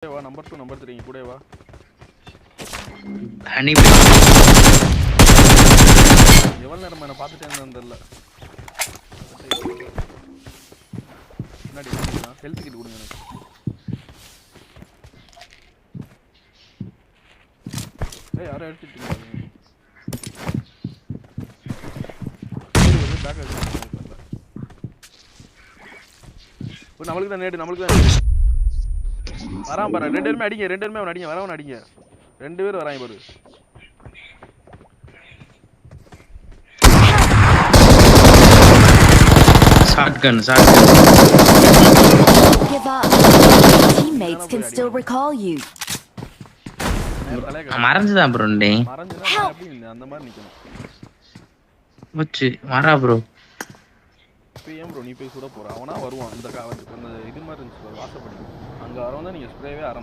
வா number 2 number 3 கூட வா. ஹனி எவ்வளவு நேரம் என்ன பார்த்துட்டே இருந்தேன் தெரியல. முன்னாடி ஹெல்த் கிட் கொடுங்க எனக்கு. ஏய் யாரை எடுத்துட்டீங்க? பேக் எடுத்து நம்மளுக்கு தான் நேடு நம்மளுக்கு தான் வரான் பாரு. ரெண்டு பேருமே அடிங்க, ரெண்டு பேருமே அவன் அடிங்க, வரவன் அடிங்க. ரெண்டு பேரும் வராங்க பாரு. shotgun. Give up. Teammates can still recall you. மறந்துதா ப்ரோ டே. மறந்துதா அப்படி அந்த மாதிரி நிக்கணும். மச்சி மாறா ப்ரோ. இப்போ ஏன் ப்ரோ நீ போய் சுட போற? அவனா வருவான். இந்த இது மாதிரி இருந்துச்சு வாசப்படி. அங்க வரவன் தான் நீங்க ஸ்ப்ரேவே